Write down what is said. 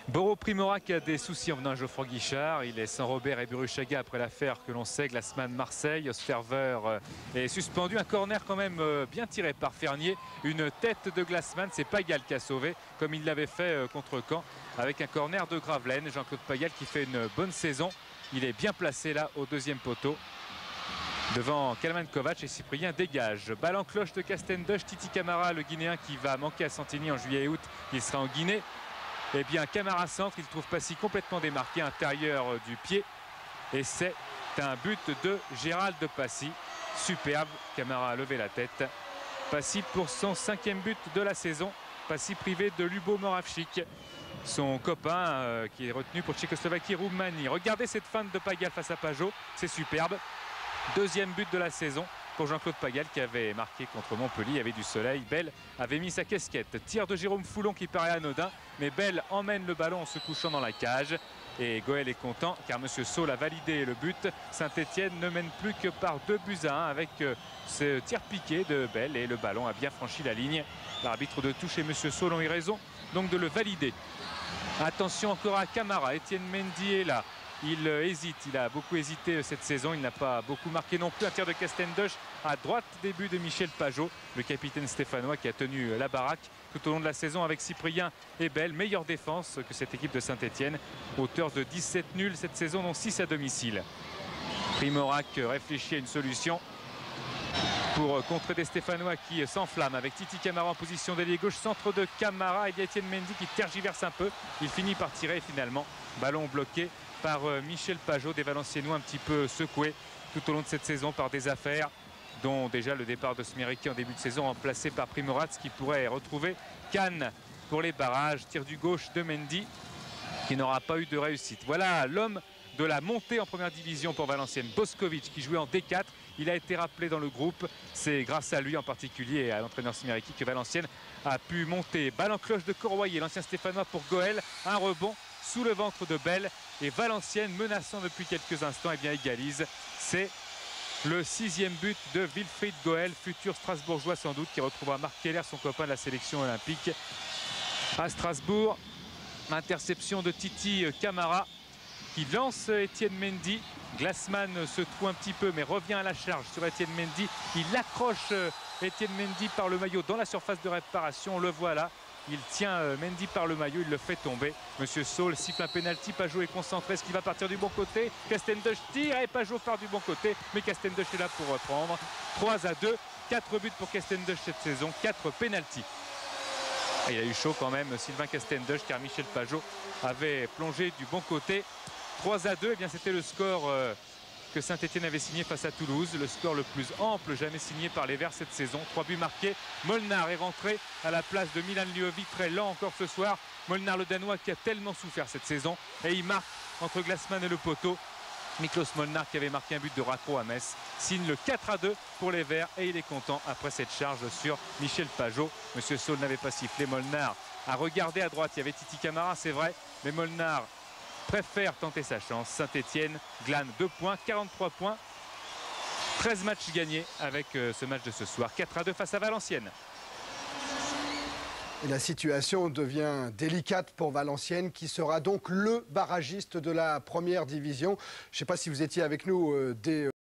Boro Primorac a des soucis en venant à Geoffroy Guichard. Il est sans Robert et Burruchaga après l'affaire que l'on sait. Glassman Marseille, Osterver est suspendu. Un corner quand même bien tiré par Fernier. Une tête de Glassman, c'est Pagal qui a sauvé comme il l'avait fait contre Caen avec un corner de Gravelaine. Jean-Claude Pagal qui fait une bonne saison. Il est bien placé là au deuxième poteau. Devant Kalman Kovac et Cyprien dégage. Balle en cloche de Castendush. Titi Camara, le Guinéen qui va manquer à Santini en juillet et août. Il sera en Guinée. Eh bien, Camara centre, il trouve Passy complètement démarqué, intérieur du pied. Et c'est un but de Gérald Passy. Superbe, Camara a levé la tête. Passy pour son 5e but de la saison. Passy privé de Lubo Moravchik, son copain qui est retenu pour Tchécoslovaquie-Roumanie. Regardez cette feinte de Pagal face à Pajot, c'est superbe. 2e but de la saison pour Jean-Claude Pagal qui avait marqué contre Montpellier. Il y avait du soleil. Bell avait mis sa casquette. Tir de Jérôme Foulon qui paraît anodin, mais Bell emmène le ballon en se couchant dans la cage. Et Goël est content car M. Saul a validé le but. Saint-Etienne ne mène plus que par 2-1 avec ce tir piqué de Bell et le ballon a bien franchi la ligne. L'arbitre de touche et M. Saul ont eu raison donc de le valider. Attention encore à Camara. Étienne Mendy est là. Il hésite, il a beaucoup hésité cette saison, il n'a pas beaucoup marqué non plus. Un tir de Castendush à droite, début de Michel Pajot, le capitaine stéphanois qui a tenu la baraque tout au long de la saison avec Cyprien et Bell. Meilleure défense que cette équipe de Saint-Etienne, auteur de 17 nuls cette saison, dont 6 à domicile. Primorac réfléchit à une solution pour contrer des Stéphanois qui s'enflamment avec Titi Camara en position d'ailier gauche, centre de Camara et Étienne Mendy qui tergiverse un peu. Il finit par tirer finalement, ballon bloqué par Michel Pajot, des Valenciennois un petit peu secoués tout au long de cette saison par des affaires, dont déjà le départ de Smeriki en début de saison remplacé par Primorac qui pourrait retrouver Cannes pour les barrages. Tir du gauche de Mendy qui n'aura pas eu de réussite. Voilà l'homme de la montée en première division pour Valenciennes, Boskovic, qui jouait en D4. Il a été rappelé dans le groupe. C'est grâce à lui en particulier et à l'entraîneur Smeriki que Valenciennes a pu monter. Balle en cloche de Corroyer, l'ancien Stéphanois pour Goël. Un rebond sous le ventre de Bell. Et Valenciennes, menaçant depuis quelques instants, eh bien, égalise. C'est le 6e but de Wilfried Goël, futur Strasbourgeois sans doute, qui retrouvera Marc Keller, son copain de la sélection olympique à Strasbourg. Interception de Titi Camara qui lance Étienne Mendy. Glassman se trouve un petit peu mais revient à la charge sur Étienne Mendy. Il accroche Étienne Mendy par le maillot dans la surface de réparation. Le voilà. Il tient Mendy par le maillot, il le fait tomber. Monsieur Saul siffle un pénalty, Pajot est concentré, est-ce qu'il va partir du bon côté? Castendush tire et Pajot part du bon côté, mais Castendush est là pour reprendre. 3-2, 4 buts pour Castendush cette saison, 4 pénaltys. Il a eu chaud quand même Sylvain Castendush car Michel Pajot avait plongé du bon côté. 3-2, eh bien c'était le score que Saint-Etienne avait signé face à Toulouse, le score le plus ample jamais signé par les Verts cette saison. 3 buts marqués. Molnar est rentré à la place de Milan Ljovic, très lent encore ce soir. Molnar, le Danois, qui a tellement souffert cette saison, et il marque entre Glassman et le poteau. Miklos Molnar, qui avait marqué un but de raccro à Metz, signe le 4-2 pour les Verts et il est content après cette charge sur Michel Pajot. Monsieur Saul n'avait pas sifflé. Molnar a regardé à droite, il y avait Titi Camara, c'est vrai, mais Molnar préfère tenter sa chance. Saint-Etienne glane 2 points, 43 points, 13 matchs gagnés avec ce match de ce soir. 4-2 face à Valenciennes. Et la situation devient délicate pour Valenciennes, qui sera donc le barragiste de la première division. Je ne sais pas si vous étiez avec nous dès